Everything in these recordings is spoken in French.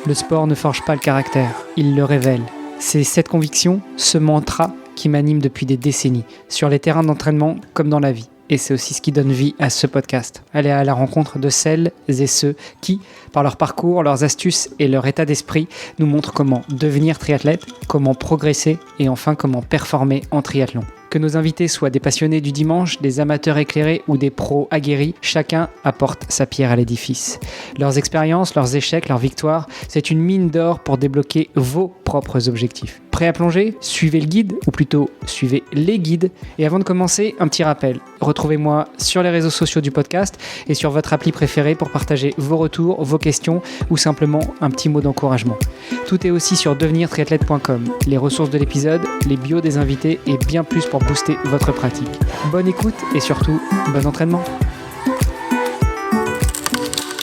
Le sport ne forge pas le caractère, il le révèle. C'est cette conviction, ce mantra qui m'anime depuis des décennies, sur les terrains d'entraînement comme dans la vie. Et c'est aussi ce qui donne vie à ce podcast. Aller à la rencontre de celles et ceux qui, par leur parcours, leurs astuces et leur état d'esprit, nous montrent comment devenir triathlète, comment progresser et enfin comment performer en triathlon. Que nos invités soient des passionnés du dimanche, des amateurs éclairés ou des pros aguerris, chacun apporte sa pierre à l'édifice. Leurs expériences, leurs échecs, leurs victoires, c'est une mine d'or pour débloquer vos propres objectifs. Prêt à plonger ? Suivez le guide, ou plutôt suivez les guides. Et avant de commencer, un petit rappel. Retrouvez-moi sur les réseaux sociaux du podcast et sur votre appli préférée pour partager vos retours, vos questions ou simplement un petit mot d'encouragement. Tout est aussi sur devenirtriathlète.com. Les ressources de l'épisode, les bios des invités et bien plus pour booster votre pratique. Bonne écoute et surtout, bon entraînement.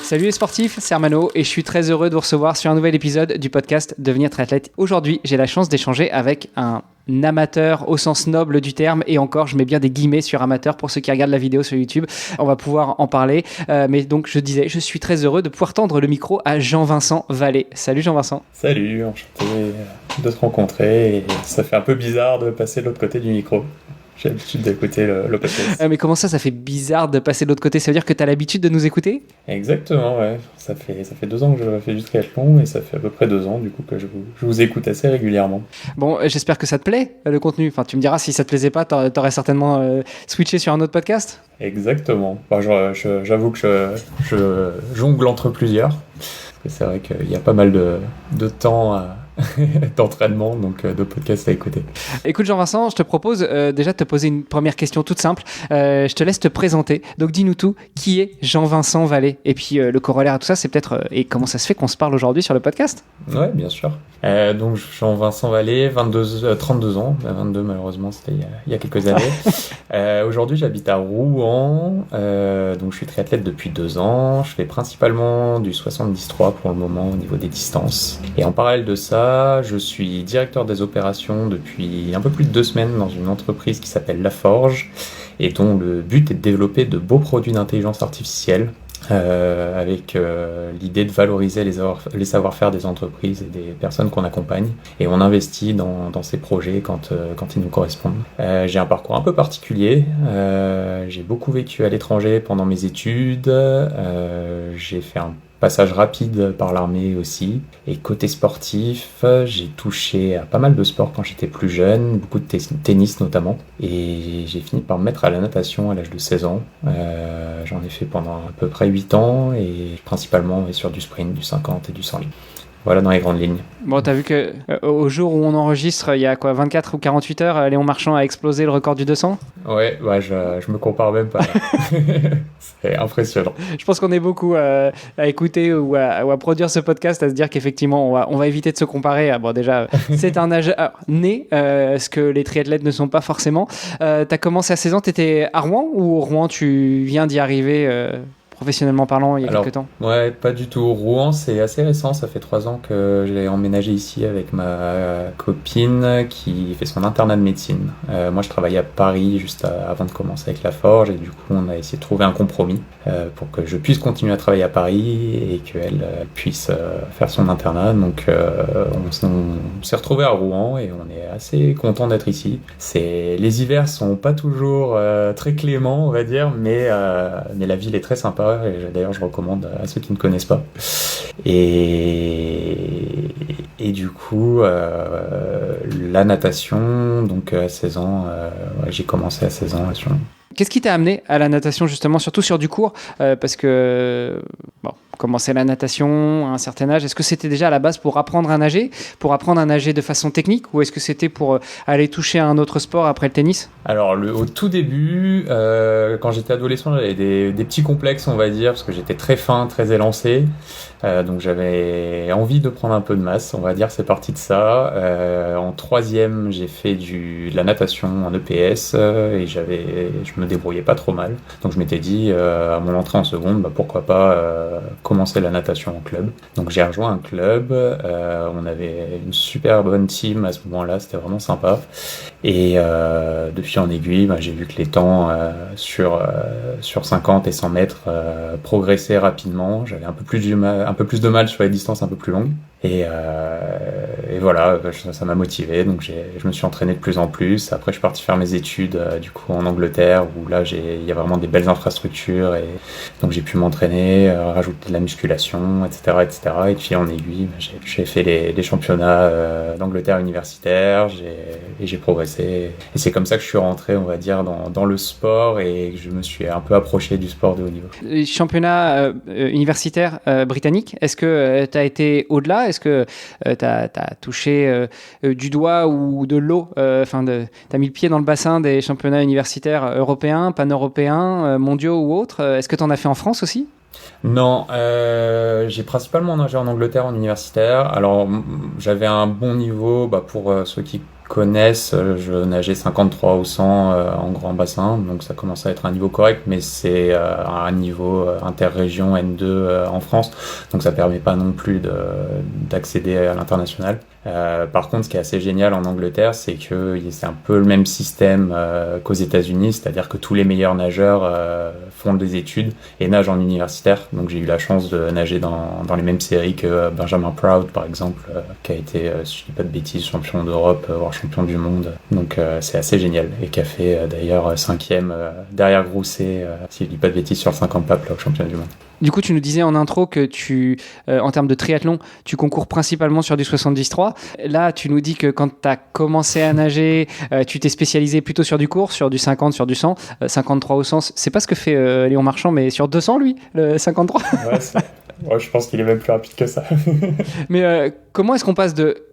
Salut les sportifs, c'est Armano et je suis très heureux de vous recevoir sur un nouvel épisode du podcast Devenir triathlète. Aujourd'hui, j'ai la chance d'échanger avec un amateur au sens noble du terme, et encore, je mets bien des guillemets sur amateur pour ceux qui regardent la vidéo sur YouTube. On va pouvoir en parler. Mais donc, je disais, je suis très heureux de pouvoir tendre le micro à Jean-Vincent Vallée. Salut Jean-Vincent. Salut, enchanté de te rencontrer. Et ça fait un peu bizarre de passer de l'autre côté du micro. J'ai l'habitude d'écouter le podcast. Mais comment ça fait bizarre de passer de l'autre côté ? Ça veut dire que tu as l'habitude de nous écouter ? Exactement, ouais. Ça fait 2 ans que je fais du triathlon et ça fait à peu près 2 ans du coup que je vous écoute assez régulièrement. Bon, j'espère que ça te plaît, le contenu. Enfin, tu me diras, si ça te plaisait pas, t'aurais certainement switché sur un autre podcast ? Exactement. Bah, j'avoue que je jongle entre plusieurs. Parce que c'est vrai qu'il y a pas mal de temps d'entraînement, donc de podcasts à écouter. Écoute Jean-Vincent, je te propose déjà de te poser une première question toute simple. Je te laisse te présenter. Donc dis-nous tout, qui est Jean-Vincent Vallée ? Et puis le corollaire à tout ça, c'est peut-être et comment ça se fait qu'on se parle aujourd'hui sur le podcast ? Ouais, bien sûr. Donc Jean-Vincent Vallée, 32 ans, 22 malheureusement, c'était il y a quelques années. Aujourd'hui, j'habite à Rouen, donc je suis triathlète depuis 2 ans. Je fais principalement du 73 pour le moment au niveau des distances. Et en parallèle de ça, je suis directeur des opérations depuis un peu plus de 2 semaines dans une entreprise qui s'appelle La Forge et dont le but est de développer de beaux produits d'intelligence artificielle avec l'idée de valoriser les savoir-faire des entreprises et des personnes qu'on accompagne, et on investit dans ces projets quand ils nous correspondent. J'ai un parcours un peu particulier, j'ai beaucoup vécu à l'étranger pendant mes études, j'ai fait un passage rapide par l'armée aussi. Et côté sportif, j'ai touché à pas mal de sports quand j'étais plus jeune, beaucoup de tennis notamment. Et j'ai fini par me mettre à la natation à l'âge de 16 ans. J'en ai fait pendant à peu près 8 ans et principalement sur du sprint, du 50 et du 100 litres. Voilà dans les grandes lignes. Bon, t'as vu que au jour où on enregistre, il y a 24 ou 48 heures, Léon Marchand a explosé le record du 200 ? Ouais, je me compare même pas. C'est impressionnant. Je pense qu'on est beaucoup à écouter ou à produire ce podcast, à se dire qu'effectivement, on va éviter de se comparer. Bon, déjà, c'est un âge né, ce que les triathlètes ne sont pas forcément. T'as commencé à 16 ans, t'étais à Rouen, ou Rouen, tu viens d'y arriver professionnellement parlant, il y a quelques temps ? Ouais, pas du tout. Rouen, c'est assez récent. Ça fait 3 ans que j'ai emménagé ici avec ma copine qui fait son internat de médecine. Moi, je travaillais à Paris juste avant de commencer avec La Forge, et du coup, on a essayé de trouver un compromis pour que je puisse continuer à travailler à Paris et qu'elle puisse faire son internat. Donc, on s'est retrouvés à Rouen et on est assez content d'être ici. Les hivers sont pas toujours très cléments, on va dire, mais la ville est très sympa. Et d'ailleurs, je recommande à ceux qui ne connaissent pas. Et du coup, la natation, donc à 16 ans, j'ai commencé à 16 ans. Qu'est-ce qui t'a amené à la natation, justement, surtout sur du court ? Parce que, commencer la natation à un certain âge, est-ce que c'était déjà à la base pour apprendre à nager de façon technique, ou est-ce que c'était pour aller toucher à un autre sport après le tennis ? Alors, au tout début, quand j'étais adolescent, j'avais des petits complexes, on va dire, parce que j'étais très fin, très élancé. Donc j'avais envie de prendre un peu de masse, on va dire, c'est parti de ça. En 3e, j'ai fait de la natation en EPS et je me débrouillais pas trop mal. Donc je m'étais dit, à mon entrée en seconde, pourquoi pas commencer la natation en club. Donc j'ai rejoint un club, on avait une super bonne team à ce moment-là, c'était vraiment sympa. Et de fil en aiguille, j'ai vu que les temps sur 50 et 100 mètres progressaient rapidement. J'avais un peu plus de mal sur les distances un peu plus longues. Et voilà, ça m'a motivé, donc je me suis entraîné de plus en plus. Après, je suis parti faire mes études du coup en Angleterre, où là il y a vraiment des belles infrastructures, et donc j'ai pu m'entraîner, rajouter de la musculation, etc., etc. Et puis en aiguille, j'ai fait les championnats d'Angleterre universitaires, et j'ai progressé. Et c'est comme ça que je suis rentré, on va dire, dans le sport, et que je me suis un peu approché du sport de haut niveau. Les championnats universitaires britanniques, est-ce que tu as été au-delà? Est-ce que tu as touché du doigt ou de l'eau, tu as mis le pied dans le bassin des championnats universitaires européens, pan-européens, mondiaux ou autres? Est-ce que tu en as fait en France aussi? Non, j'ai principalement nagé en Angleterre en universitaire. Alors, j'avais un bon niveau, pour ceux qui connaissent, je nageais 53 au 100 en grand bassin, donc ça commence à être un niveau correct, mais c'est un niveau interrégion N2 en France, donc ça permet pas non plus d'accéder à l'international. Par contre, ce qui est assez génial en Angleterre, c'est que c'est un peu le même système qu'aux États-Unis, c'est-à-dire que tous les meilleurs nageurs font des études et nagent en universitaire. Donc j'ai eu la chance de nager dans les mêmes séries que Benjamin Proud, par exemple, qui a été, si je dis pas de bêtises, champion d'Europe, voire champion du monde. Donc c'est assez génial, et qui a fait d'ailleurs 5e derrière Grousset, si je dis pas de bêtises, sur le 50 papes, au championnat du monde. Du coup, tu nous disais en intro que en termes de triathlon, tu concours principalement sur du 73. Là, tu nous dis que quand tu as commencé à nager, tu t'es spécialisé plutôt sur du court, sur du 50, sur du 100. 53 au 100, c'est pas ce que fait Léon Marchand, mais sur 200, lui, le 53. Ouais, je pense qu'il est même plus rapide que ça. Mais comment est-ce qu'on passe de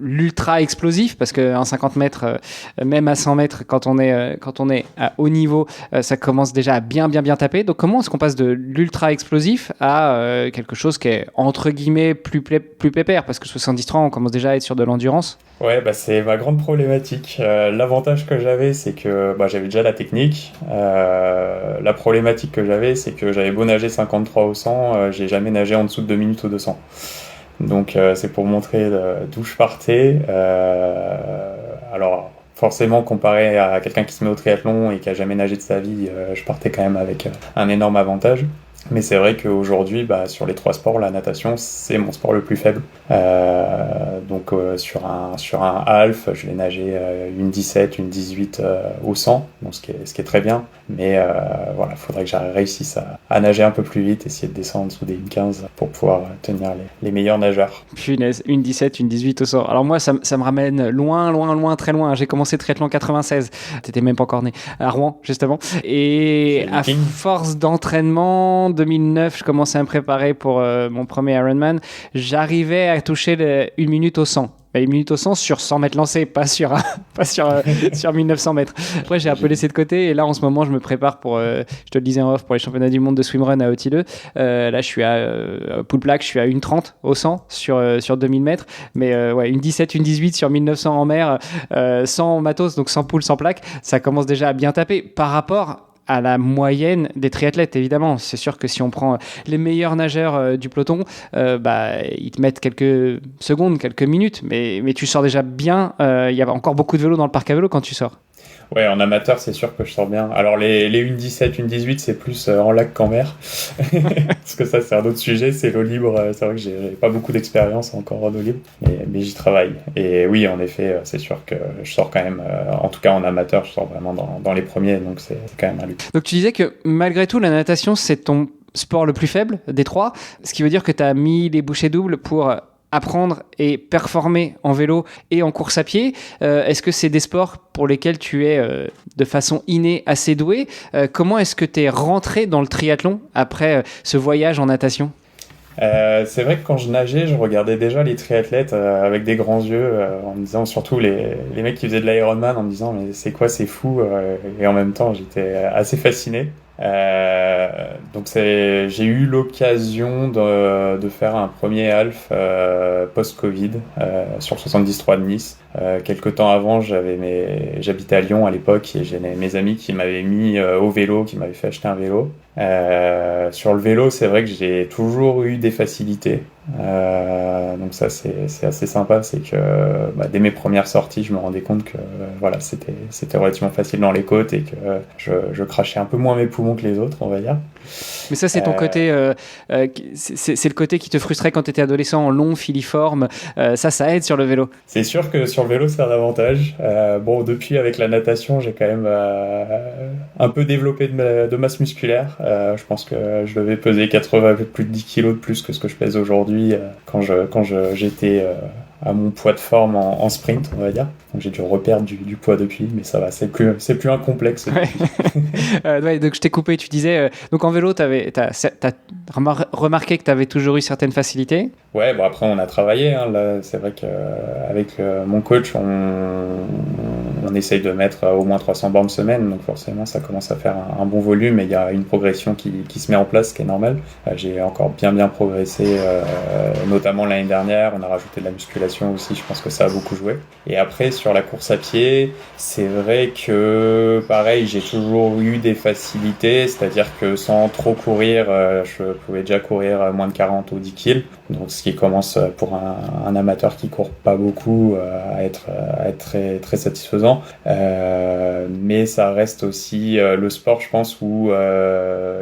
l'ultra explosif, parce qu'en 50 mètres, même à 100 mètres, quand on est à haut niveau, ça commence déjà à bien taper. Donc comment est-ce qu'on passe de l'ultra explosif à quelque chose qui est entre guillemets plus pépère, parce que 73, on commence déjà à être sur de l'endurance? Ouais, c'est ma grande problématique. L'avantage que j'avais, c'est que j'avais déjà la technique. La problématique que j'avais, c'est que j'avais beau nager 53 au 100, j'ai jamais nagé en dessous de 2 minutes au 200. Donc c'est pour montrer d'où je partais. Alors forcément, comparé à quelqu'un qui se met au triathlon et qui a jamais nagé de sa vie, je partais quand même avec un énorme avantage. Mais c'est vrai qu'aujourd'hui, sur les 3 sports, la natation, c'est mon sport le plus faible. Donc sur un half, je vais nager une 17, une 18 au 100, donc ce qui est très bien. Mais voilà, il faudrait que je réussisse à nager un peu plus vite, essayer de descendre en dessous des 1,15 pour pouvoir tenir les meilleurs nageurs. Punaise, une 17, une 18 au 100. Alors moi, ça me ramène loin, très loin. J'ai commencé le triathlon en 96. T'étais même pas encore né. À Rouen, justement. Et à force d'entraînement, 2009, je commençais à me préparer pour mon premier Ironman. J'arrivais à toucher 1 minute au 100. 1 minute au 100 sur 100 mètres lancés, pas sur 1900 mètres. Après, j'ai un peu laissé de côté, et là, en ce moment, je me prépare pour, je te le disais en off, pour les championnats du monde de swimrun à Hautilleux. Là, je suis à Pool Black, je suis à 1,30 au 100 sur 2000 mètres. Mais une 17, une 18 sur 1900 en mer, sans matos, donc sans pool, sans plaque, ça commence déjà à bien taper par rapport à la moyenne des triathlètes, évidemment. C'est sûr que si on prend les meilleurs nageurs du peloton, ils te mettent quelques secondes, quelques minutes, mais tu sors déjà bien. Il y a encore beaucoup de vélos dans le parc à vélo quand tu sors. Ouais, en amateur, c'est sûr que je sors bien. Alors, les 1,17, 1,18, c'est plus en lac qu'en mer. Parce que ça, c'est un autre sujet, c'est l'eau libre. C'est vrai que j'ai pas beaucoup d'expérience encore en eau libre, mais j'y travaille. Et oui, en effet, c'est sûr que je sors quand même, en tout cas en amateur, je sors vraiment dans les premiers, donc c'est quand même un luxe. Donc, tu disais que malgré tout, la natation, c'est ton sport le plus faible des 3, ce qui veut dire que tu as mis les bouchées doubles pour apprendre et performer en vélo et en course à pied. Est-ce que c'est des sports pour lesquels tu es de façon innée assez doué? Comment est-ce que tu es rentré dans le triathlon après ce voyage en natation? C'est vrai que quand je nageais, je regardais déjà les triathlètes avec des grands yeux, en me disant, surtout les mecs qui faisaient de l'Ironman, en me disant mais c'est quoi, c'est fou, et en même temps j'étais assez fasciné. Donc j'ai eu l'occasion de faire un premier half post-Covid sur le 73 de Nice. Quelque temps avant, j'habitais à Lyon à l'époque, et j'ai mes amis qui m'avaient mis au vélo, qui m'avaient fait acheter un vélo. Sur le vélo, c'est vrai que j'ai toujours eu des facilités. Donc ça c'est assez sympa, c'est que dès mes premières sorties, je me rendais compte que voilà, c'était relativement facile dans les côtes et que je crachais un peu moins mes poumons que les autres, on va dire. Mais ça, c'est ton côté, c'est le côté qui te frustrait quand tu étais adolescent, en long, filiforme. Ça aide sur le vélo. C'est sûr que sur le vélo, c'est un avantage. Bon, depuis, avec la natation, j'ai quand même un peu développé de masse musculaire. Je pense que je devais peser 80, plus de 10 kilos de plus que ce que je pèse aujourd'hui quand j'étais à mon poids de forme en sprint, on va dire. Donc j'ai dû reperdre du poids depuis, mais ça va, c'est plus un complexe. Ouais, donc je t'ai coupé, tu disais, donc en vélo, t'as remarqué que tu avais toujours eu certaines facilités. Ouais, bon après on a travaillé, hein, là c'est vrai qu'avec mon coach on essaye de mettre au moins 300 bornes semaine, donc forcément ça commence à faire un bon volume et il y a une progression qui se met en place, ce qui est normal. J'ai encore bien progressé, notamment l'année dernière, on a rajouté de la musculation aussi, je pense que ça a beaucoup joué. Et après sur la course à pied, c'est vrai que pareil, j'ai toujours eu des facilités, c'est-à-dire que sans trop courir, je pouvais déjà courir moins de 40 ou 10 kills, donc ce qui commence pour un amateur qui court pas beaucoup à être très, très satisfaisant. Mais ça reste aussi le sport, je pense, où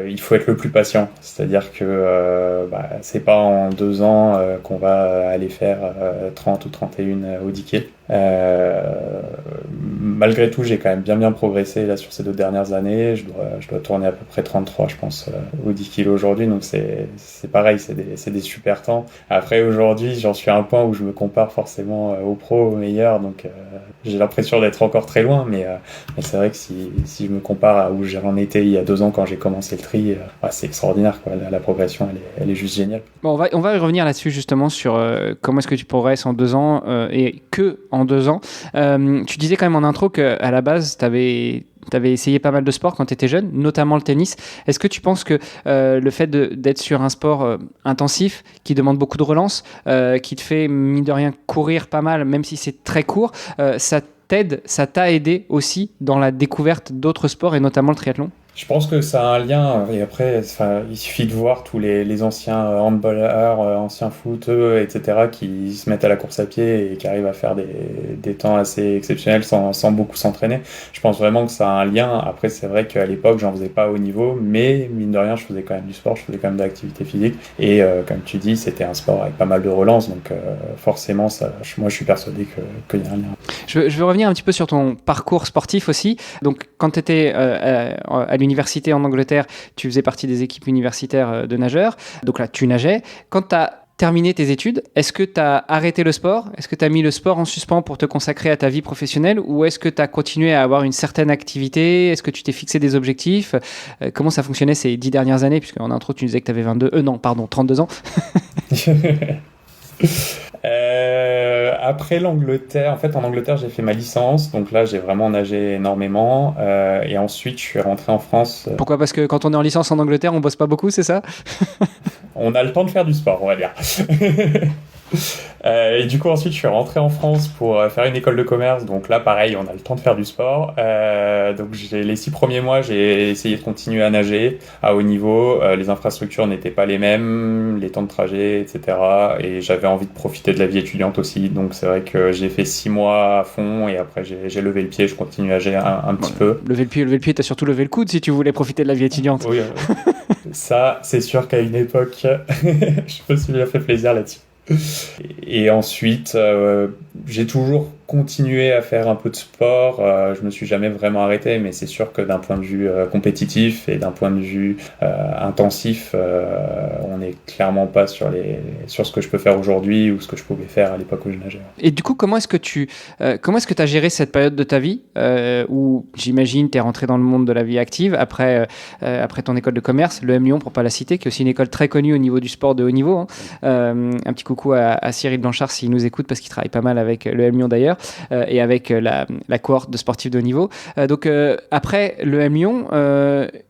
il faut être le plus patient, c'est-à-dire que c'est pas en 2 ans qu'on va aller faire 30 ou 31 au 10 kills. Malgré tout, j'ai quand même bien progressé là sur ces 2 dernières années. Je dois tourner à peu près 33, je pense, au 10 kilos aujourd'hui. Donc c'est pareil, c'est des super temps. Après aujourd'hui, j'en suis à un point où je me compare forcément aux pros, aux meilleurs. Donc j'ai l'impression d'être encore très loin, mais c'est vrai que si je me compare à où j'en étais il y a 2 ans quand j'ai commencé le tri, c'est extraordinaire, quoi. La progression, elle est juste géniale. Bon, on va revenir là-dessus justement sur comment est-ce que tu progresses en 2 ans et que en 2 ans. Tu disais quand même en intro qu'à la base, tu avais essayé pas mal de sports quand tu étais jeune, notamment le tennis. Est-ce que tu penses que le fait d'être sur un sport intensif, qui demande beaucoup de relance, qui te fait, mine de rien, courir pas mal, même si c'est très court, ça t'a aidé aussi dans la découverte d'autres sports et notamment le triathlon? Je pense que ça a un lien, et après, il suffit de voir tous les anciens handballeurs, anciens footeux, etc., qui se mettent à la course à pied et qui arrivent à faire des temps assez exceptionnels sans beaucoup s'entraîner. Je pense vraiment que ça a un lien. Après, c'est vrai qu'à l'époque, j'en faisais pas au niveau, mais mine de rien, je faisais quand même du sport, je faisais quand même de l'activité physique. Et comme tu dis, c'était un sport avec pas mal de relance, donc forcément, moi, je suis persuadé qu'il y a un lien. Je veux revenir un petit peu sur ton parcours sportif aussi. Donc, quand tu étais à l'université en Angleterre, tu faisais partie des équipes universitaires de nageurs. Donc là, tu nageais. Quand tu as terminé tes études, est-ce que tu as arrêté le sport? Est-ce que tu as mis le sport en suspens pour te consacrer à ta vie professionnelle? Ou est-ce que tu as continué à avoir une certaine activité? Est-ce que tu t'es fixé des objectifs? Comment ça fonctionnait ces 10 dernières années? Puisqu'en intro, tu disais que tu avais 32 ans. Après l'Angleterre, en fait en Angleterre j'ai fait ma licence, donc là j'ai vraiment nagé énormément et ensuite je suis rentré en France. Pourquoi? Parce que quand on est en licence en Angleterre, on bosse pas beaucoup, c'est ça? On a le temps de faire du sport, on va dire. Et du coup ensuite je suis rentré en France pour faire une école de commerce, donc là pareil on a le temps de faire du sport. Donc les 6 premiers mois j'ai essayé de continuer à nager à haut niveau. Les infrastructures n'étaient pas les mêmes, les temps de trajet, etc. Et j'avais envie de profiter de la vie étudiante aussi, donc c'est vrai que j'ai fait 6 mois à fond et après j'ai levé le pied, je continue à nager un petit peu. Lever le pied, t'as surtout levé le coude si tu voulais profiter de la vie étudiante. Oui, ça c'est sûr qu'à une époque je me suis bien fait plaisir là-dessus. Et ensuite, j'ai toujours continué à faire un peu de sport. Je me suis jamais vraiment arrêté, mais c'est sûr que d'un point de vue compétitif et d'un point de vue intensif, on n'est clairement pas sur ce que je peux faire aujourd'hui ou ce que je pouvais faire à l'époque où je nageais. Et du coup, comment est-ce que tu as géré cette période de ta vie où, j'imagine, tu es rentré dans le monde de la vie active après ton école de commerce, l'EM Lyon pour pas la citer, qui est aussi une école très connue au niveau du sport de haut niveau, hein. Un petit coucou à Cyril Blanchard s'il nous écoute, parce qu'il travaille pas mal avec l'EM Lyon d'ailleurs, et avec la cohorte de sportifs de haut niveau. Donc après l'EM Lyon,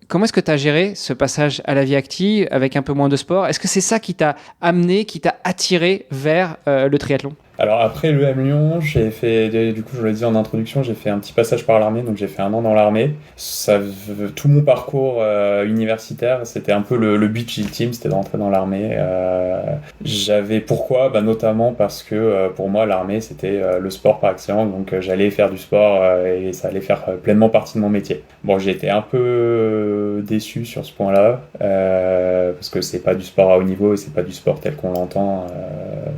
comment est-ce que tu as géré ce passage à la vie active avec un peu moins de sport? Est-ce que c'est ça qui t'a amené, qui t'a attiré vers le triathlon? Alors après l'EM Lyon, j'ai fait, du coup je l'ai dit en introduction, j'ai fait un petit passage par l'armée, donc j'ai fait 1 an dans l'armée. Tout mon parcours universitaire, c'était un peu le but ultime, c'était de rentrer dans l'armée. Pourquoi? Notamment parce que pour moi l'armée c'était le sport par excellence, donc j'allais faire du sport et ça allait faire pleinement partie de mon métier. Bon, j'ai été un peu déçu sur ce point-là, parce que c'est pas du sport à haut niveau et c'est pas du sport tel qu'on l'entend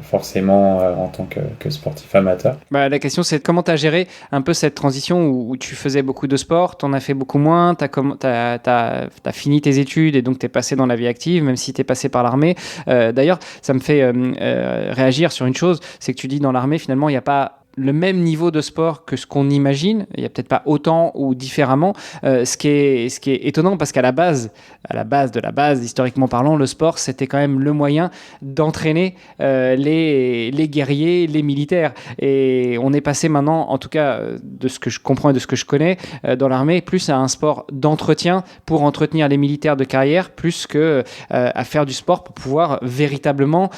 forcément en tant que sportif amateur. La question, c'est comment tu as géré un peu cette transition où tu faisais beaucoup de sport, tu en as fait beaucoup moins, tu as fini tes études et donc tu es passé dans la vie active, même si tu es passé par l'armée. D'ailleurs, ça me fait réagir sur une chose, c'est que tu dis dans l'armée, finalement, il n'y a pas le même niveau de sport que ce qu'on imagine, il n'y a peut-être pas autant ou différemment, ce qui est étonnant parce qu'à la base de la base, historiquement parlant, le sport c'était quand même le moyen d'entraîner les guerriers, les militaires, et on est passé maintenant, en tout cas de ce que je comprends et de ce que je connais dans l'armée, plus à un sport d'entretien pour entretenir les militaires de carrière, plus que à faire du sport pour pouvoir véritablement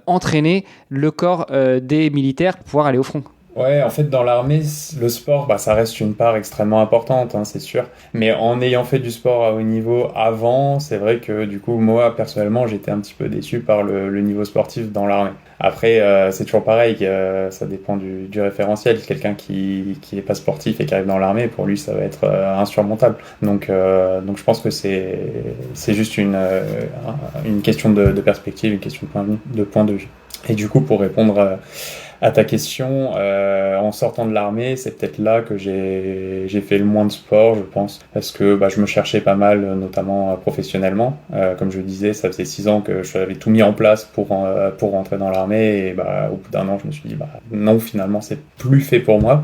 entraîner le corps des militaires pour pouvoir aller au front. Ouais, en fait, dans l'armée, le sport, ça reste une part extrêmement importante, hein, c'est sûr. Mais en ayant fait du sport à haut niveau avant, c'est vrai que du coup, moi, personnellement, j'étais un petit peu déçu par le niveau sportif dans l'armée. Après, c'est toujours pareil, ça dépend du référentiel. Quelqu'un qui est pas sportif et qui arrive dans l'armée, pour lui, ça va être insurmontable. Donc je pense que c'est juste une question de perspective, une question de point de vue. Et du coup, pour répondre à ta question, en sortant de l'armée, c'est peut-être là que j'ai fait le moins de sport, je pense, parce que je me cherchais pas mal, notamment professionnellement. Comme je le disais, ça faisait 6 ans que j'avais tout mis en place pour rentrer dans l'armée, et au bout d'1 an, je me suis dit non, finalement, c'est plus fait pour moi.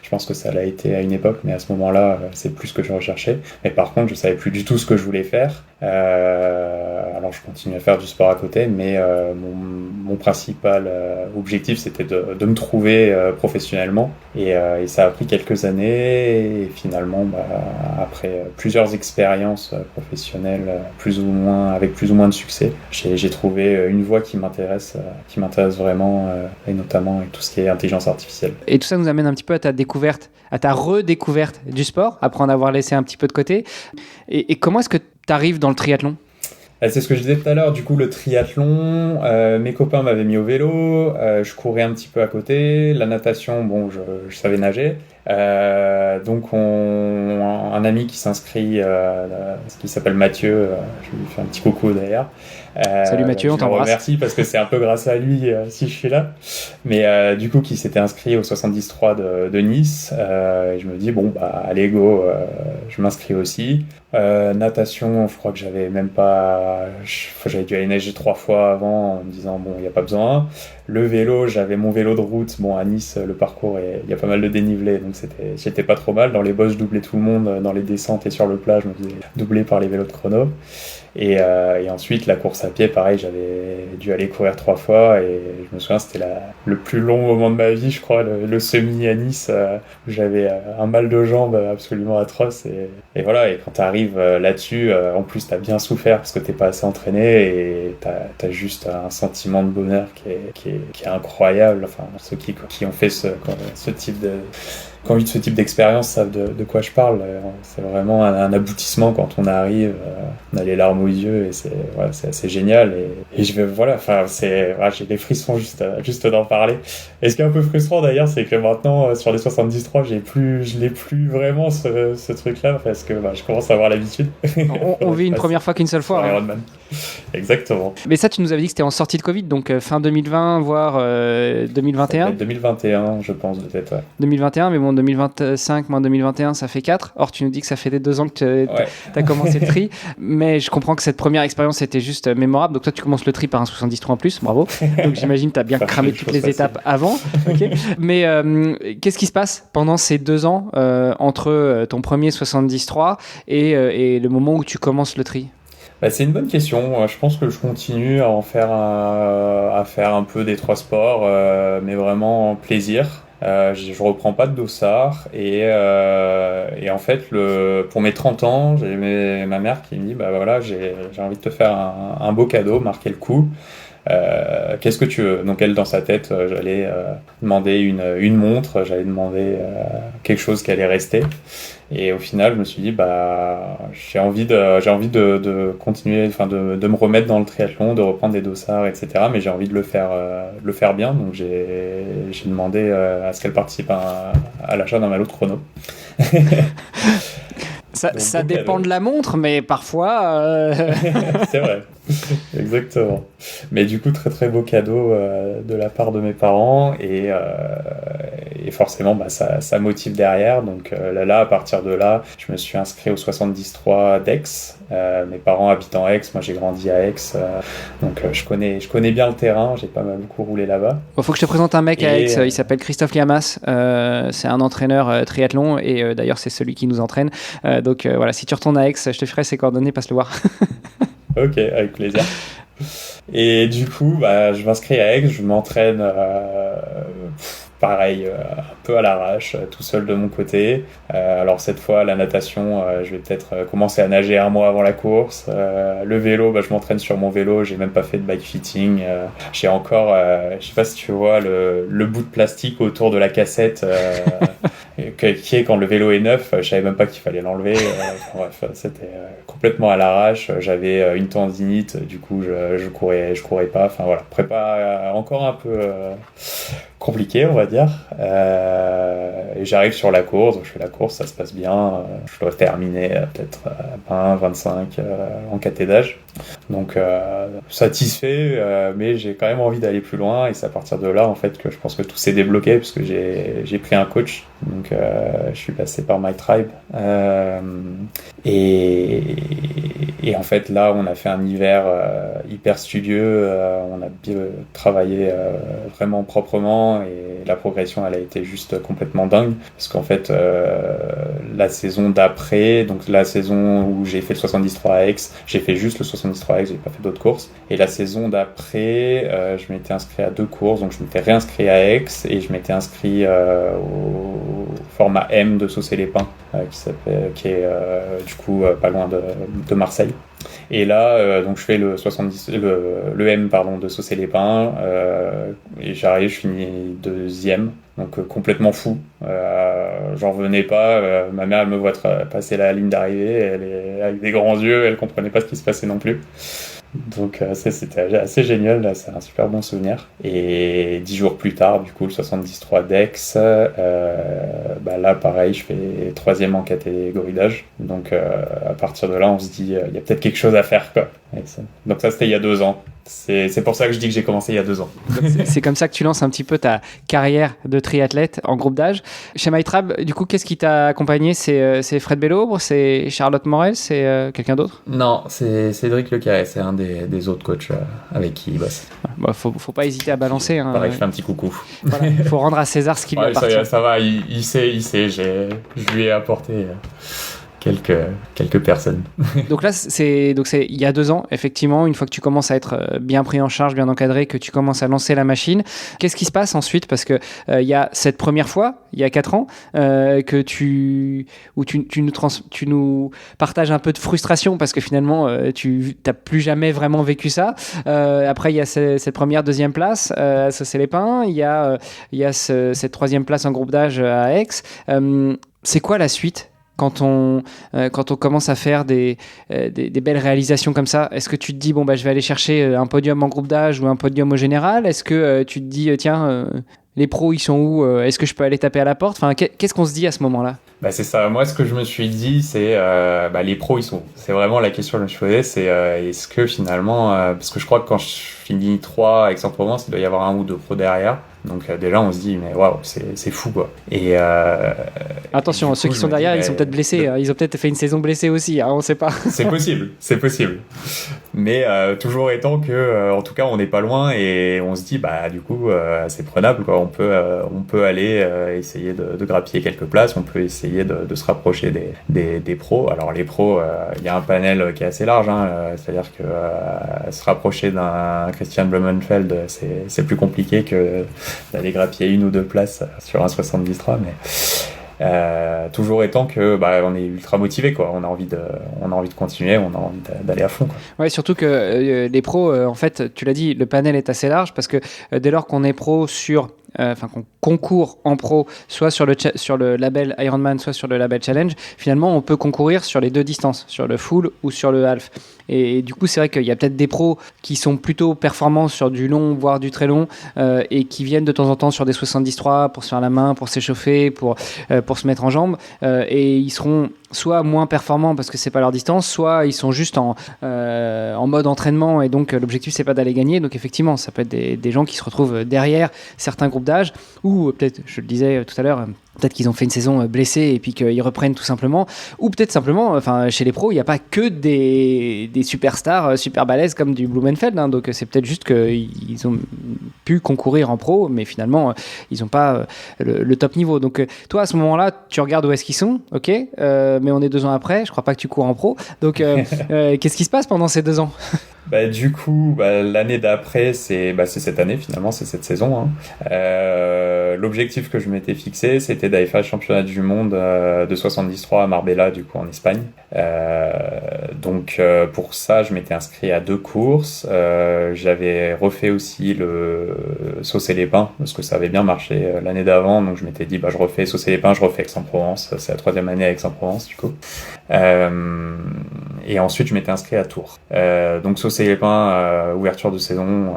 Je pense que ça l'a été à une époque, mais à ce moment-là, c'est plus ce que je recherchais. Mais par contre, je savais plus du tout ce que je voulais faire. Alors, je continue à faire du sport à côté, mais mon principal objectif, c'était de me trouver professionnellement. Et ça a pris quelques années. Et finalement, après plusieurs expériences professionnelles, avec plus ou moins de succès, j'ai trouvé une voie qui m'intéresse vraiment, et notamment avec tout ce qui est intelligence artificielle. Et tout ça nous amène un petit peu à ta redécouverte du sport, après en avoir laissé un petit peu de côté. Et comment est-ce que tu arrives dans le triathlon ? C'est ce que je disais tout à l'heure, du coup le triathlon, mes copains m'avaient mis au vélo, je courais un petit peu à côté, la natation, bon je savais nager, donc un ami qui s'inscrit, qui s'appelle Mathieu, je lui fais un petit coucou d'ailleurs. Salut Mathieu, on t'embrasse. Merci parce que c'est un peu grâce à lui si je suis là. Mais du coup qui s'était inscrit au 73 de Nice, et je me dis allez go, je m'inscris aussi. Natation, je crois que j'avais dû aller nager 3 fois avant en me disant il n'y a pas besoin. Le vélo, j'avais mon vélo de route. Bon, à Nice, le parcours, il y a pas mal de dénivelé, donc j'étais pas trop mal. Dans les bosses, je doublais tout le monde. Dans les descentes et sur le plat, je me faisais doubler par les vélos de chrono. Et ensuite, la course à pied, pareil, j'avais dû aller courir 3 fois. Et je me souviens, c'était le plus long moment de ma vie, je crois, le semi à Nice, où j'avais un mal de jambes absolument atroce. Et voilà, et quand t'arrives là-dessus, en plus, t'as bien souffert parce que t'es pas assez entraîné et t'as juste un sentiment de bonheur qui est incroyable. Enfin, ceux qui ont fait ce type de... qui ont eu ce type d'expérience savent de quoi je parle. C'est vraiment un aboutissement quand on arrive, on a les larmes aux yeux et c'est assez génial. Et j'ai des frissons juste d'en parler. Et ce qui est un peu frustrant d'ailleurs, c'est que maintenant sur les 73, je l'ai plus vraiment ce truc-là parce que je commence à avoir l'habitude. On vit une première fois qu'une seule fois. Ironman. Exactement. Mais ça, tu nous avais dit que c'était en sortie de Covid, donc fin 2020, voire 2021. 2021, je pense, peut-être, ouais. 2021, mais bon, 2025 moins 2021, ça fait 4. Or, tu nous dis que ça fait des 2 ans que tu as commencé le tri. Mais je comprends que cette première expérience était juste mémorable. Donc, toi, tu commences le tri par un 73 en plus. Bravo. Donc, j'imagine que tu as bien cramé toutes les étapes avant. Okay. Mais qu'est-ce qui se passe pendant ces 2 ans entre ton premier 73 et le moment où tu commences le tri ? C'est une bonne question. Je pense que je continue à faire un peu des 3 sports, mais vraiment plaisir. Je reprends pas de dossard et en fait pour mes 30 ans, j'ai ma mère qui me dit voilà, j'ai envie de te faire un beau cadeau, marquer le coup. qu'est-ce que tu veux? Donc elle, dans sa tête, j'allais demander une montre, j'allais demander quelque chose qui allait rester. Et au final, je me suis dit, bah, j'ai envie de continuer, enfin, de me remettre dans le triathlon, de reprendre des dossards, etc. Mais j'ai envie de le faire bien. Donc j'ai demandé à ce qu'elle participe à l'achat d'un maillot de chrono. Ça dépend de la montre, mais parfois... C'est vrai, exactement. Mais du coup, très très beau cadeau de la part de mes parents et forcément, bah, ça motive derrière. Donc là, à partir de là, je me suis inscrit au 73 d'Aix. Mes parents habitent en Aix, moi j'ai grandi à Aix, donc je connais bien le terrain, j'ai pas mal beaucoup roulé là-bas. Il faut que je te présente un mec à Aix, il s'appelle Christophe Liamas, c'est un entraîneur triathlon et d'ailleurs c'est celui qui nous entraîne. Donc voilà, si tu retournes à Aix, je te ferai ses coordonnées, passe le voir. Ok, avec plaisir. Et du coup, bah, je m'inscris à Aix, je m'entraîne pareil, un peu à l'arrache, tout seul de mon côté. Alors cette fois, la natation, je vais peut-être commencer à nager un mois avant la course. Le vélo, bah, je m'entraîne sur mon vélo, j'ai même pas fait de bike fitting. J'ai encore, je sais pas si tu vois, le bout de plastique autour de la cassette qui est quand le vélo est neuf. Je savais même pas qu'il fallait l'enlever. Bref, c'était complètement à l'arrache. J'avais une tendinite, du coup je courais pas. Enfin voilà, prépa encore un peu compliqué, on va dire. Et j'arrive sur la course, je fais la course, ça se passe bien. Je dois terminer peut-être 20, 25 en caté d'âge. Donc satisfait, mais j'ai quand même envie d'aller plus loin. Et c'est à partir de là, en fait, que je pense que tout s'est débloqué, parce que j'ai pris un coach. Donc je suis passé par My Tribe. Et en fait, là, on a fait un hiver hyper studieux. On a bien travaillé vraiment proprement, et la progression, elle a été juste complètement dingue. Parce qu'en fait, la saison d'après, donc la saison où j'ai fait le 73 à Aix, j'ai fait juste le 73 à Aix, j'ai pas fait d'autres courses. Et la saison d'après, je m'étais inscrit à 2 courses, donc je m'étais réinscrit à Aix et je m'étais inscrit au format M de Saucé-les-Pins, qui est du coup pas loin de Marseille. Et là, donc je fais le M pardon, de Saucé-les-Pins, et j'arrive, je finis 2e, donc complètement fou. J'en revenais pas. Ma mère, elle me voit passer la ligne d'arrivée, elle est avec des grands yeux, elle comprenait pas ce qui se passait non plus. Donc ça, c'était assez génial, là, c'est un super bon souvenir. Et 10 jours plus tard, du coup, le 73 d'Aix, bah là pareil, je fais 3e en catégorie d'âge. Donc à partir de là, on se dit il y a peut-être quelque chose à faire, quoi. Donc ça, c'était il y a 2 ans. C'est pour ça que je dis que j'ai commencé il y a 2 ans. C'est comme ça que tu lances un petit peu ta carrière de triathlète en groupe d'âge. Chez MyTrab, du coup, qu'est-ce qui t'a accompagné? C'est Fred Bellobre, c'est Charlotte Morel, c'est quelqu'un d'autre? Non, c'est Cédric Lecarré, c'est un des autres coachs avec qui il bosse. Bah, faut pas hésiter à balancer. Hein. Pareil, je fais un petit coucou. Voilà, il faut rendre à César ce qui lui appartient. Ça va, il sait, je lui ai apporté quelques personnes. Donc là, c'est il y a 2 ans, effectivement, une fois que tu commences à être bien pris en charge, bien encadré, que tu commences à lancer la machine. Qu'est-ce qui se passe ensuite? Parce que il y a cette première fois, il y a 4 ans, que tu nous partages un peu de frustration, parce que finalement, tu n'as plus jamais vraiment vécu ça. Après, il y a cette première, 2e place à Saucé-les-Pins. Il y a cette 3e place en groupe d'âge à Aix. C'est quoi la suite? Quand on commence à faire des belles réalisations comme ça, est-ce que tu te dis, bon, bah, je vais aller chercher un podium en groupe d'âge ou un podium au général? Est-ce que tu te dis, tiens, les pros, ils sont où? Est-ce que je peux aller taper à la porte? Enfin, qu'est-ce qu'on se dit à ce moment-là? Bah, c'est ça. Moi, ce que je me suis dit, c'est les pros, ils sont où? C'est vraiment la question que je me suis posée. C'est est-ce que finalement, parce que je crois que quand je finis 3 à Aix-en-Provence, il doit y avoir 1 ou 2 pros derrière. Donc déjà, on se dit, mais waouh, c'est fou, quoi. Et attention, ceux qui sont derrière, ils sont peut-être blessés. Ils ont peut-être fait une saison blessée aussi, hein, on ne sait pas. C'est possible. Mais toujours étant que, en tout cas, on n'est pas loin, et on se dit, bah du coup, c'est prenable, quoi. On peut aller essayer de grappiller quelques places. On peut essayer de se rapprocher des pros. Alors les pros, il y a un panel qui est assez large, hein, c'est-à-dire que se rapprocher d'un Christian Blumenfeld, c'est plus compliqué que d'aller grappiller 1 ou 2 places sur un 73, Toujours étant que on est ultra motivé, quoi. On a envie de continuer, on a envie d'aller à fond, quoi. Ouais, surtout que les pros, en fait, tu l'as dit, le panel est assez large parce que dès lors qu'on est pro qu'on concourt en pro, soit sur le label Ironman, soit sur le label Challenge, finalement, on peut concourir sur les deux distances, sur le full ou sur le half. Et du coup, c'est vrai qu'il y a peut-être des pros qui sont plutôt performants sur du long, voire du très long, et qui viennent de temps en temps sur des 73 pour se faire la main, pour s'échauffer, pour se mettre en jambes, et ils seront soit moins performants parce que c'est pas leur distance, soit ils sont juste en mode entraînement et donc l'objectif c'est pas d'aller gagner. Donc effectivement, ça peut être des gens qui se retrouvent derrière certains groupes d'âge, ou peut-être, je le disais tout à l'heure, peut-être qu'ils ont fait une saison blessée et puis qu'ils reprennent tout simplement, ou peut-être simplement, chez les pros, il n'y a pas que des superstars super balèzes comme du Blumenfeld, hein, donc c'est peut-être juste qu'ils ont pu concourir en pro, mais finalement ils n'ont pas le top niveau. Donc toi à ce moment-là, tu regardes où est-ce qu'ils sont, ok, mais on est 2 ans après, je crois pas que tu cours en pro, donc qu'est-ce qui se passe pendant ces 2 ans? Du coup, l'année d'après, c'est cette année finalement, c'est cette saison, hein. L'objectif que je m'étais fixé, c'était d'aller faire le championnat du monde de 73 à Marbella, du coup en Espagne. Donc pour ça, je m'étais inscrit à 2 courses. J'avais refait aussi le Saucé-les-Pins parce que ça avait bien marché l'année d'avant. Donc je m'étais dit, je refais Saucé-les-Pins, je refais Aix-en-Provence. C'est la 3e année à Aix-en-Provence, du coup. Et ensuite, je m'étais inscrit à Tours. Donc Saucé-les-Pins, ouverture de saison,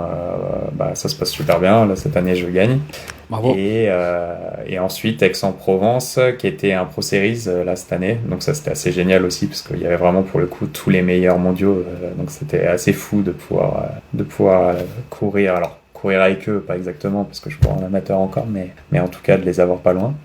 ça se passe super bien. Là, cette année, je gagne. Bravo. Et ensuite, Aix-en-Provence, qui était un Pro Series là cette année. Donc ça, c'était assez génial aussi, parce qu'il y avait vraiment pour le coup tous les meilleurs mondiaux. Donc c'était assez fou de pouvoir courir. Alors, courir avec eux, pas exactement, parce que je cours en amateur encore, mais en tout cas de les avoir pas loin.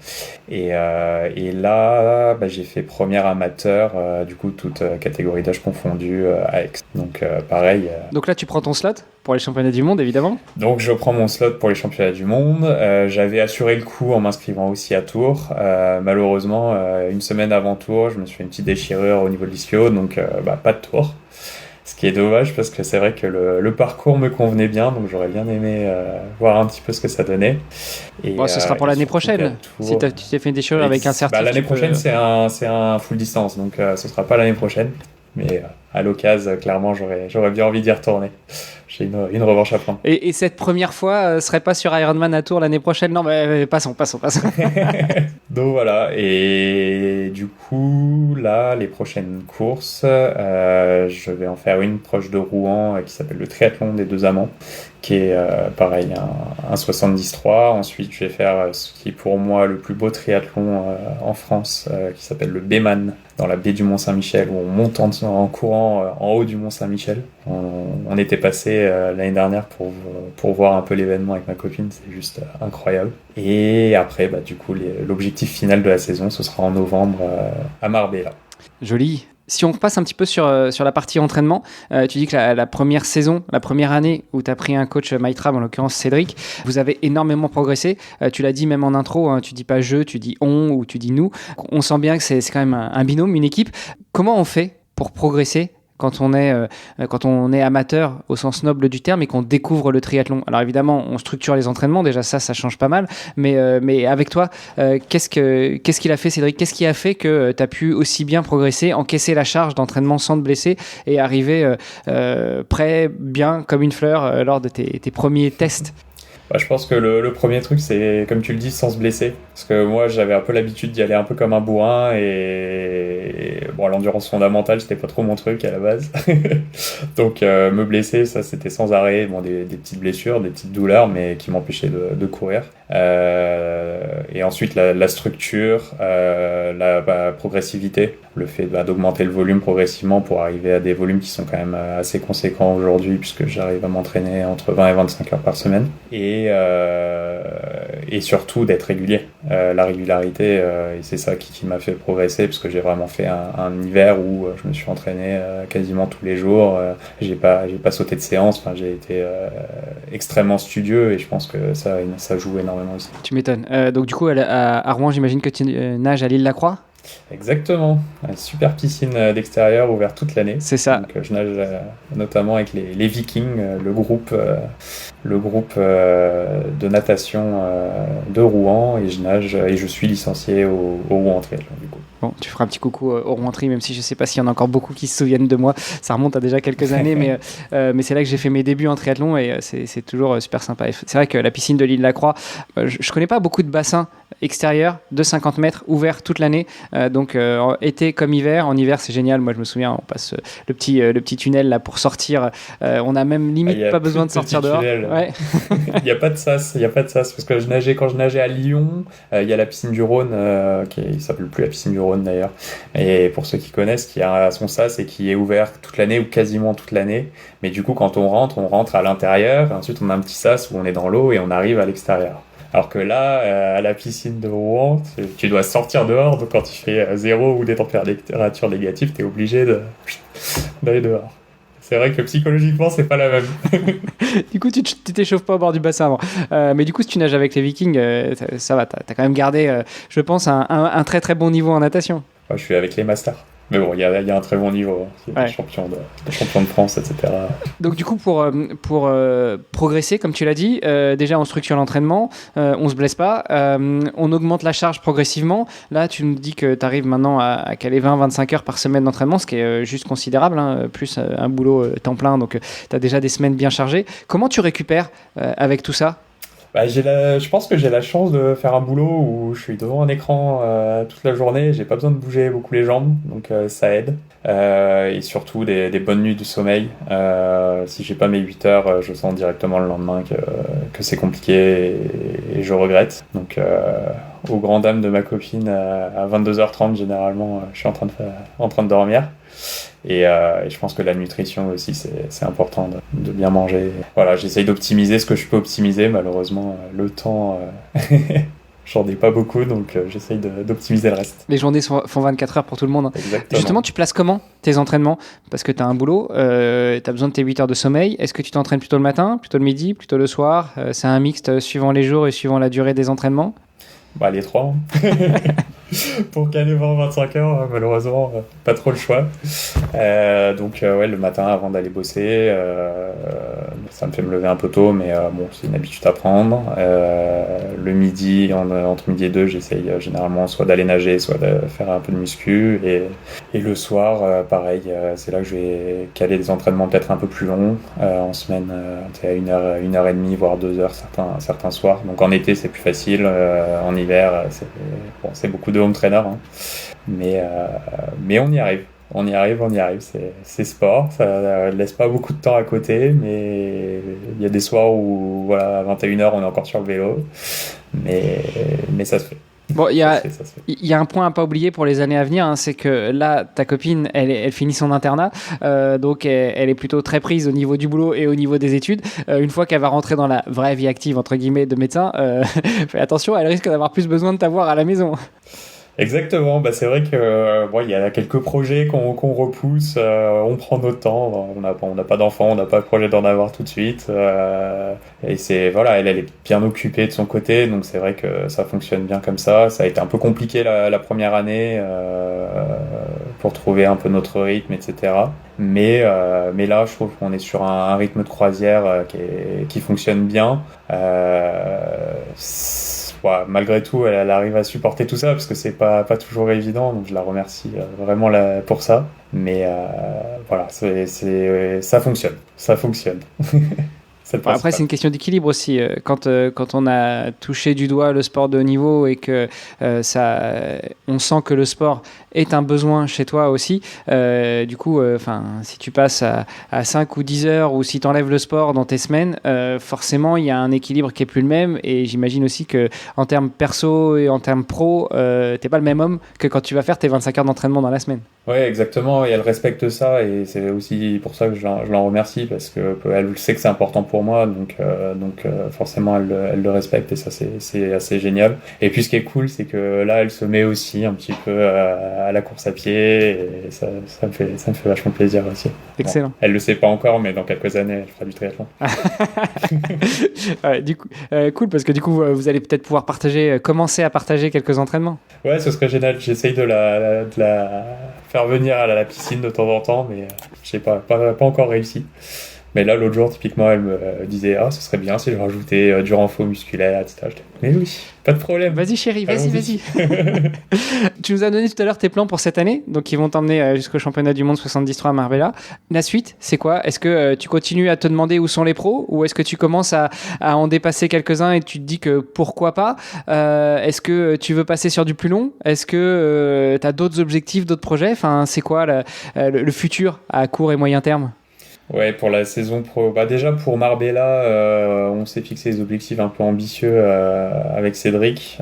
Et là, j'ai fait première amateur, du coup, toute catégorie d'âge confondue à Aix. Donc pareil. Donc là, tu prends ton slot pour les championnats du monde, évidemment. Donc je prends mon slot pour les championnats du monde. J'avais assuré le coup en m'inscrivant aussi à Tours. Malheureusement, une semaine avant Tours, je me suis fait une petite déchirure au niveau de l'ischio, donc pas de Tours. Ce qui est dommage parce que c'est vrai que le parcours me convenait bien, donc j'aurais bien aimé voir un petit peu ce que ça donnait. Et, ce sera pour l'année prochaine. Si tu t'es fait une déchirure avec un certif. L'année prochaine, c'est un full distance, donc ce sera pas l'année prochaine. Mais à l'occasion, clairement, j'aurais bien envie d'y retourner. J'ai une revanche à prendre. Et cette première fois serait pas sur Ironman à Tours l'année prochaine? Non, mais passons. Donc voilà, et du coup, là, les prochaines courses, je vais en faire une proche de Rouen qui s'appelle le Triathlon des Deux Amants, qui est pareil, un 73. Ensuite, je vais faire ce qui est pour moi le plus beau triathlon en France, qui s'appelle le Bayman, dans la baie du Mont-Saint-Michel, où on monte en courant en haut du Mont-Saint-Michel. On était passé l'année dernière pour voir un peu l'événement avec ma copine, c'est juste incroyable. Et après, du coup, l'objectif final de la saison, ce sera en novembre à Marbella. Joli. Si on repasse un petit peu sur la partie entraînement, tu dis que la première saison, la première année où tu as pris un coach MyTrab, en l'occurrence Cédric, vous avez énormément progressé. Tu l'as dit même en intro, hein, tu dis pas je, tu dis on ou tu dis nous. On sent bien que c'est quand même un binôme, une équipe. Comment on fait pour progresser quand on est amateur au sens noble du terme et qu'on découvre le triathlon? Alors évidemment, on structure les entraînements, déjà ça change pas mal, mais avec toi, qu'est-ce qu'il a fait, Cédric? Qu'est-ce qui a fait que tu as pu aussi bien progresser, encaisser la charge d'entraînement sans te blesser et arriver prêt, bien, comme une fleur lors de tes premiers tests? Je pense que le premier truc, c'est, comme tu le dis, sans se blesser. Parce que moi, j'avais un peu l'habitude d'y aller un peu comme un bourrin. Et l'endurance fondamentale, c'était pas trop mon truc à la base. Donc, me blesser, ça, c'était sans arrêt. Des petites blessures, des petites douleurs, mais qui m'empêchaient de courir. Et ensuite, la structure, la progressivité. Le fait d'augmenter le volume progressivement pour arriver à des volumes qui sont quand même assez conséquents aujourd'hui, puisque j'arrive à m'entraîner entre 20 et 25 heures par semaine. Et surtout d'être régulier. La régularité, et c'est ça qui m'a fait progresser, parce que j'ai vraiment fait un hiver où je me suis entraîné quasiment tous les jours. J'ai pas sauté de séance. Enfin, j'ai été extrêmement studieux, et je pense que ça joue énormément aussi. Tu m'étonnes. Donc du coup, à Rouen, j'imagine que tu nages à l'Île-la-Croix? Exactement, une super piscine d'extérieur ouverte toute l'année. C'est ça. Donc je nage notamment avec les Vikings, le groupe le groupe de natation de Rouen et je nage et je suis licencié au Rouen Triathlon du coup. Bon, tu feras un petit coucou au Rouen Tri, même si je ne sais pas s'il y en a encore beaucoup qui se souviennent de moi. Ça remonte à déjà quelques années, mais c'est là que j'ai fait mes débuts en triathlon et c'est toujours super sympa. Et c'est vrai que la piscine de l'île Lacroix, je ne connais pas beaucoup de bassins extérieurs de 50 mètres ouverts toute l'année. Donc été comme hiver. En hiver, c'est génial. Moi, je me souviens, on passe le petit tunnel là pour sortir. On n'a même limite pas besoin de sortir dehors. Ouais. Il n'y a pas de sas, parce que quand je nageais à Lyon, il y a la piscine du Rhône qui ne s'appelle plus la piscine du Rhône d'ailleurs. Et pour ceux qui connaissent, qui a son sas et qui est ouvert toute l'année ou quasiment toute l'année. Mais du coup, quand on rentre à l'intérieur. Ensuite, on a un petit sas où on est dans l'eau et on arrive à l'extérieur. Alors que là, à la piscine de Rouen, tu dois sortir dehors. Donc quand il fait 0 ou des températures négatives, tu es obligé d'aller dehors. C'est vrai que psychologiquement, c'est pas la même. Du coup, tu t'échauffes pas au bord du bassin avant. Mais du coup, si tu nages avec les Vikings, ça va. T'as quand même gardé, je pense, un très très bon niveau en natation. Ouais, je suis avec les masters. Mais bon, il y a un très bon niveau. Il y a des champions de France, etc. Donc du coup, pour progresser, comme tu l'as dit, déjà on structure l'entraînement, on se blesse pas, on augmente la charge progressivement. Là, tu nous dis que tu arrives maintenant à caler 20-25 heures par semaine d'entraînement, ce qui est juste considérable, hein, plus un boulot temps plein, donc tu as déjà des semaines bien chargées. Comment tu récupères avec tout ça ? Je pense que j'ai la chance de faire un boulot où je suis devant un écran toute la journée, j'ai pas besoin de bouger beaucoup les jambes, donc ça aide. Et surtout des bonnes nuits de sommeil. Si j'ai pas mes 8 heures, je sens directement le lendemain que c'est compliqué et je regrette. Donc aux grandes dames de ma copine, à 22h30 généralement, je suis en train de dormir. Et je pense que la nutrition aussi, c'est important de bien manger. Voilà, j'essaye d'optimiser ce que je peux optimiser. Malheureusement, le temps, j'en ai pas beaucoup, donc j'essaye d'optimiser le reste. Les journées font 24 heures pour tout le monde. Exactement. Justement, tu places comment tes entraînements ? Parce que tu as un boulot, tu as besoin de tes 8 heures de sommeil. Est-ce que tu t'entraînes plutôt le matin, plutôt le midi, plutôt le soir ? C'est un mixte suivant les jours et suivant la durée des entraînements ? Les trois. Pour caler 20-25 heures, malheureusement, pas trop le choix. Donc, le matin, avant d'aller bosser, ça me fait me lever un peu tôt, mais bon, c'est une habitude à prendre. Le midi, entre midi et 2, j'essaye généralement soit d'aller nager, soit de faire un peu de muscu. Et le soir, pareil, c'est là que je vais caler des entraînements peut-être un peu plus longs. En semaine, à 1h30, voire 2 heures certains soirs. Donc en été, c'est plus facile. En hiver, c'est beaucoup de home trainer, hein. Mais on y arrive. On y arrive. C'est sport. Ça laisse pas beaucoup de temps à côté, mais il y a des soirs où, à 21h, on est encore sur le vélo. Mais ça se fait. Bon, il y a un point à pas oublier pour les années à venir, hein, c'est que là, ta copine, elle finit son internat, donc elle est plutôt très prise au niveau du boulot et au niveau des études. Une fois qu'elle va rentrer dans la vraie vie active, entre guillemets, de médecin, fais attention, elle risque d'avoir plus besoin de t'avoir à la maison. Exactement, c'est vrai que il y a quelques projets qu'on repousse, on prend notre temps, on n'a pas d'enfant, on n'a pas de projet d'en avoir tout de suite, et elle est bien occupée de son côté, donc c'est vrai que ça fonctionne bien comme ça. Ça a été un peu compliqué la première année pour trouver un peu notre rythme, etc. Mais là, je trouve qu'on est sur un rythme de croisière qui fonctionne bien. Malgré tout, elle arrive à supporter tout ça parce que c'est pas toujours évident, donc je la remercie vraiment pour ça. Mais ça fonctionne. Après, c'est une question d'équilibre aussi. Quand on a touché du doigt le sport de haut niveau et que on sent que le sport est un besoin chez toi aussi, du coup, si tu passes à 5 ou 10 heures ou si tu enlèves le sport dans tes semaines, forcément, il y a un équilibre qui est plus le même. Et j'imagine aussi qu'en termes perso et en termes pro, t'es pas le même homme que quand tu vas faire tes 25 heures d'entraînement dans la semaine. Oui, exactement, et elle respecte ça, et c'est aussi pour ça que je l'en remercie, parce que elle sait que c'est important pour moi, donc forcément elle le respecte, et ça c'est assez génial. Et puis ce qui est cool, c'est que là elle se met aussi un petit peu à la course à pied, et ça me fait vachement plaisir aussi. Excellent. Bon, elle le sait pas encore, mais dans quelques années elle fera du triathlon. Ouais, du coup, cool, parce que du coup vous allez peut-être pouvoir commencer à partager quelques entraînements. Ouais, ce serait génial. J'essaye de la faire venir à la piscine de temps en temps, mais j'ai pas encore réussi. Mais là, l'autre jour, typiquement, elle me disait ce serait bien si je rajoutais du renfort musculaire, etc. Mais oui, pas de problème. Vas-y chérie, vas-y. Tu nous as donné tout à l'heure tes plans pour cette année, donc ils vont t'emmener jusqu'au championnat du monde 73 à Marbella. La suite, c'est quoi? Est-ce que tu continues à te demander où sont les pros, ou est-ce que tu commences à en dépasser quelques-uns et tu te dis que pourquoi pas? Est-ce que tu veux passer sur du plus long? Est-ce que tu as d'autres objectifs, d'autres projets? Enfin, c'est quoi le futur à court et moyen terme? Ouais, pour la saison pro, déjà pour Marbella, on s'est fixé des objectifs un peu ambitieux avec Cédric.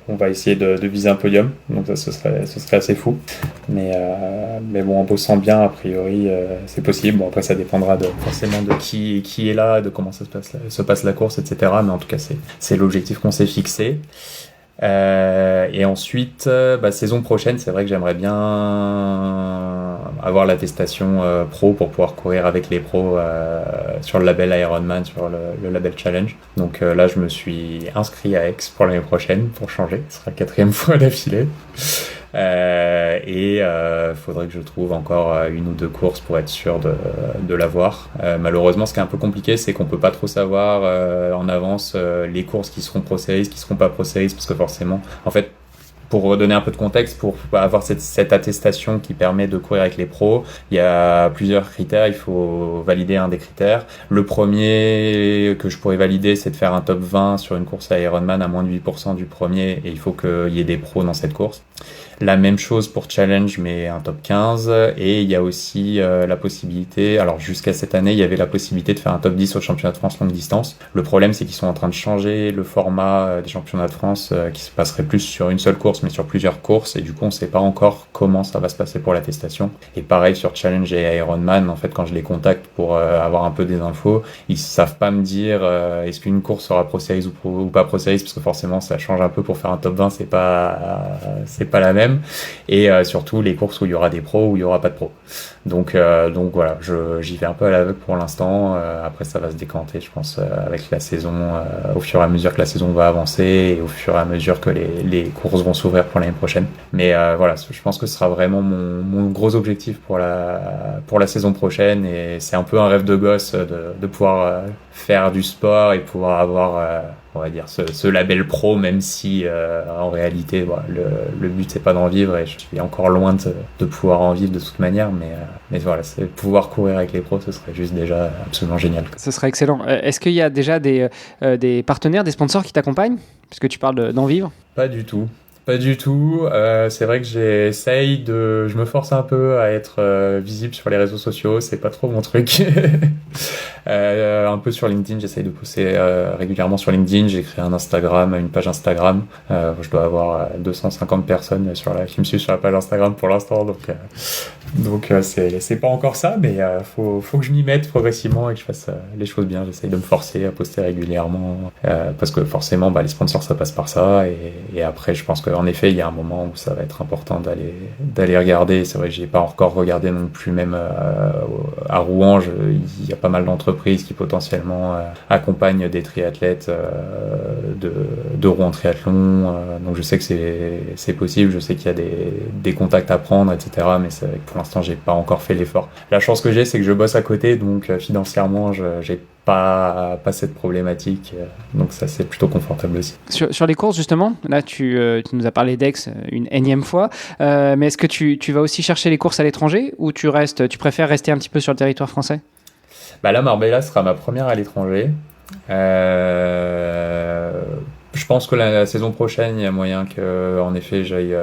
On va essayer de viser un podium, donc ça, ce serait assez fou. Mais bon, en bossant bien, a priori, c'est possible. Bon, après, ça dépendra forcément de qui est là, de comment ça se passe la course, etc. Mais en tout cas, c'est l'objectif qu'on s'est fixé. Et ensuite, saison prochaine, c'est vrai que j'aimerais bien avoir l'attestation pro pour pouvoir courir avec les pros sur le label Ironman, sur le label Challenge. Donc là, je me suis inscrit à Aix pour l'année prochaine pour changer. Ce sera la 4e fois d'affilée. Et faudrait que je trouve encore une ou deux courses pour être sûr de l'avoir. Malheureusement, ce qui est un peu compliqué, c'est qu'on peut pas trop savoir en avance les courses qui seront Pro Series, qui seront pas Pro Series, parce que forcément, en fait, pour redonner un peu de contexte, pour avoir cette attestation qui permet de courir avec les pros, il y a plusieurs critères, il faut valider un des critères. Le premier que je pourrais valider, c'est de faire un top 20 sur une course à Ironman à moins de 8% du premier, et il faut qu'il y ait des pros dans cette course. La même chose pour Challenge, mais un top 15. Et il y a aussi la possibilité, alors jusqu'à cette année, il y avait la possibilité de faire un top 10 au championnat de France longue distance. Le problème, c'est qu'ils sont en train de changer le format des championnats de France qui se passerait plus sur une seule course, mais sur plusieurs courses. Et du coup, on ne sait pas encore comment ça va se passer pour l'attestation. Et pareil sur Challenge et Ironman, en fait, quand je les contacte pour avoir un peu des infos, ils savent pas me dire est-ce qu'une course sera Pro Series ou pas Pro Series, parce que forcément, ça change un peu pour faire un top 20, c'est pas la même. Et surtout les courses où il y aura des pros, où il y aura pas de pros. Donc voilà, j'y vais un peu à l'aveugle pour l'instant. Après, ça va se décanter, je pense, avec la saison, au fur et à mesure que la saison va avancer et au fur et à mesure que les courses vont s'ouvrir pour l'année prochaine. Mais voilà, je pense que ce sera vraiment mon gros objectif pour la saison prochaine, et c'est un peu un rêve de gosse de pouvoir faire du sport et pouvoir avoir on va dire ce label pro, même si en réalité voilà, le but c'est pas d'en vivre, et je suis encore loin de pouvoir en vivre de toute manière, mais voilà, c'est pouvoir courir avec les pros, ce serait juste déjà absolument génial. Ce serait excellent. Est-ce qu'il y a déjà des partenaires, des sponsors qui t'accompagnent, puisque tu parles d'en vivre? Pas du tout. Pas du tout. C'est vrai que je me force un peu à être visible sur les réseaux sociaux. C'est pas trop mon truc. Un peu sur LinkedIn, j'essaye de poster régulièrement sur LinkedIn. J'ai créé une page Instagram. Je dois avoir 250 personnes qui me suivent sur la page Instagram pour l'instant. Donc c'est pas encore ça, mais faut que je m'y mette progressivement et que je fasse les choses bien. J'essaye de me forcer à poster régulièrement parce que forcément, les sponsors, ça passe par ça. Et après, je pense qu'en effet, il y a un moment où ça va être important d'aller regarder. C'est vrai que j'ai pas encore regardé non plus, même à Rouen, il y a pas mal d'entreprises qui potentiellement accompagnent des triathlètes de Rouen Triathlon. Donc je sais que c'est possible, je sais qu'il y a des contacts à prendre, etc. Mais c'est vrai que pour l'instant, j'ai pas encore fait l'effort. La chance que j'ai, c'est que je bosse à côté, donc financièrement, j'ai pas cette problématique, donc ça c'est plutôt confortable aussi. Sur les courses justement, là tu nous as parlé d'Aix une énième fois, mais est-ce que tu vas aussi chercher les courses à l'étranger, ou tu préfères rester un petit peu sur le territoire français? Là, Marbella sera ma première à l'étranger. Je pense que la saison prochaine, il y a moyen que, en effet, j'aille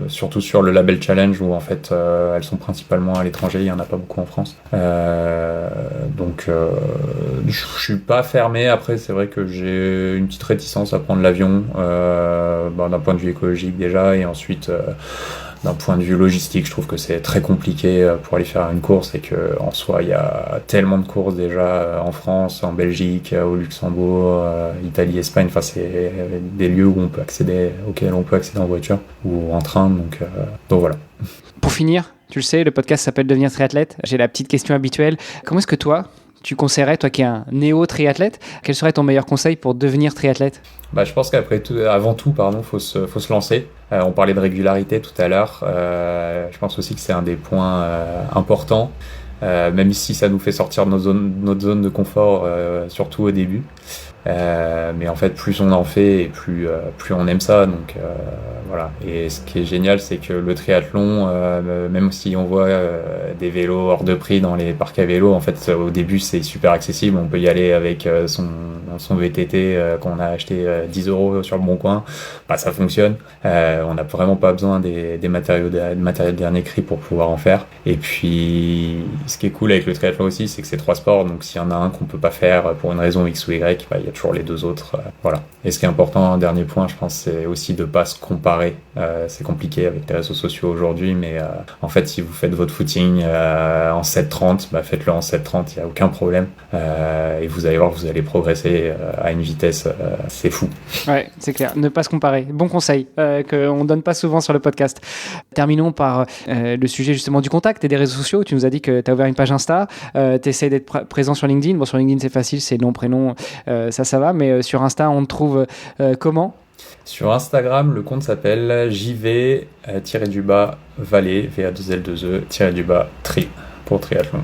surtout sur le label Challenge, où en fait elles sont principalement à l'étranger, il y en a pas beaucoup en France. Donc je suis pas fermé. Après, c'est vrai que j'ai une petite réticence à prendre l'avion, d'un point de vue écologique déjà, et ensuite d'un point de vue logistique, je trouve que c'est très compliqué pour aller faire une course, et que en soi il y a tellement de courses déjà en France, en Belgique, au Luxembourg, Italie, Espagne. Enfin, c'est des lieux auxquels on peut accéder en voiture ou en train. Donc voilà. Pour finir, tu le sais, le podcast s'appelle Devenir triathlète. J'ai la petite question habituelle. Comment est-ce que toi, tu conseillerais, toi qui es un néo-triathlète, quel serait ton meilleur conseil pour devenir triathlète? Je pense qu'avant tout, faut se lancer. On parlait de régularité tout à l'heure. Je pense aussi que c'est un des points importants. même si ça nous fait sortir de notre zone de confort, surtout au début. Mais en fait, plus on en fait et plus on aime ça. Donc voilà. Et ce qui est génial, c'est que le triathlon, même si on voit des vélos hors de prix dans les parcs à vélos, en fait, au début, c'est super accessible. On peut y aller avec son VTT qu'on a acheté 10 € sur le Bon Coin. Bah, ça fonctionne. On n'a vraiment pas besoin des matériaux de dernier cri pour pouvoir en faire. Et puis, ce qui est cool avec le triathlon aussi, c'est que c'est 3 sports. Donc, s'il y en a un qu'on peut pas faire pour une raison X ou Y, bah, il y a toujours les 2 autres. Voilà. Et ce qui est important, un dernier point, je pense, c'est aussi de pas se comparer. C'est compliqué avec les réseaux sociaux aujourd'hui, mais en fait, si vous faites votre footing en 7:30, bah, faites-le en 7:30, il n'y a aucun problème. Et vous allez voir, vous allez progresser à une vitesse, c'est fou. Ouais, c'est clair. Ne pas se comparer. Bon conseil qu'on donne pas souvent sur le podcast. Terminons par le sujet justement du contact et des réseaux sociaux. Tu nous as dit que tu as ouvert une page Insta. Tu essaies d'être présent sur LinkedIn. Bon, sur LinkedIn, c'est facile, c'est nom, prénom, ça va. Mais sur Insta, on te trouve comment ? Sur Instagram, le compte s'appelle JV-Vallée, VA2L2E-tri pour triathlon.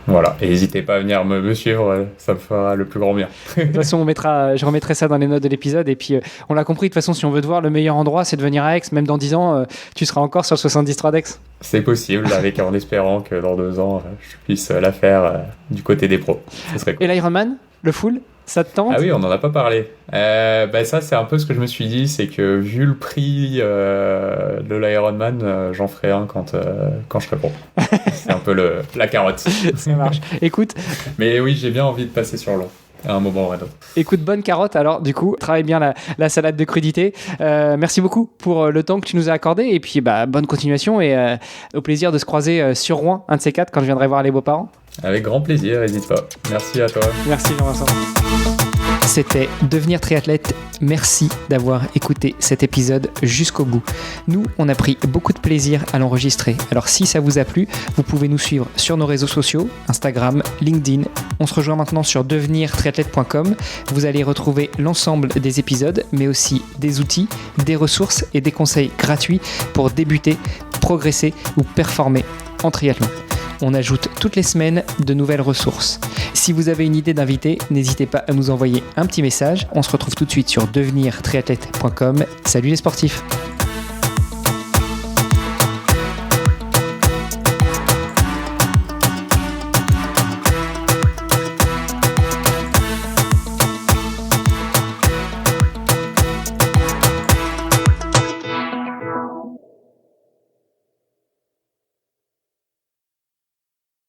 Voilà, et n'hésitez pas à venir me suivre, ça me fera le plus grand bien. De toute façon, je remettrai ça dans les notes de l'épisode. Et puis, on l'a compris, de toute façon, si on veut te voir, le meilleur endroit, c'est de venir à Aix. Même dans 10 ans, tu seras encore sur le 73 d'Aix. C'est possible, en espérant que dans 2 ans, je puisse la faire du côté des pros. Ce serait cool. Et l'Ironman, le full, ça te tente ? Ah oui, on n'en a pas parlé. Ça, c'est un peu ce que je me suis dit, c'est que vu le prix de l'Ironman, j'en ferai un quand je serai pro. C'est un peu la carotte. Ça marche. Écoute. Mais oui, j'ai bien envie de passer sur long. À un moment ou à un autre. Écoute, bonne carotte. Alors, du coup, travaille bien la salade de crudité. Merci beaucoup pour le temps que tu nous as accordé. Et puis, bonne continuation et au plaisir de se croiser sur Rouen, un de ces 4, quand je viendrai voir les beaux-parents. Avec grand plaisir, n'hésite pas. Merci à toi. Merci Jean-Vincent. C'était Devenir triathlète. Merci d'avoir écouté cet épisode jusqu'au bout. Nous, on a pris beaucoup de plaisir à l'enregistrer. Alors si ça vous a plu, vous pouvez nous suivre sur nos réseaux sociaux, Instagram, LinkedIn. On se rejoint maintenant sur devenirtriathlète.com. Vous allez retrouver l'ensemble des épisodes, mais aussi des outils, des ressources et des conseils gratuits pour débuter, progresser ou performer en triathlon. On ajoute toutes les semaines de nouvelles ressources. Si vous avez une idée d'invité, n'hésitez pas à nous envoyer un petit message. On se retrouve tout de suite sur devenirtriathlète.com. Salut les sportifs!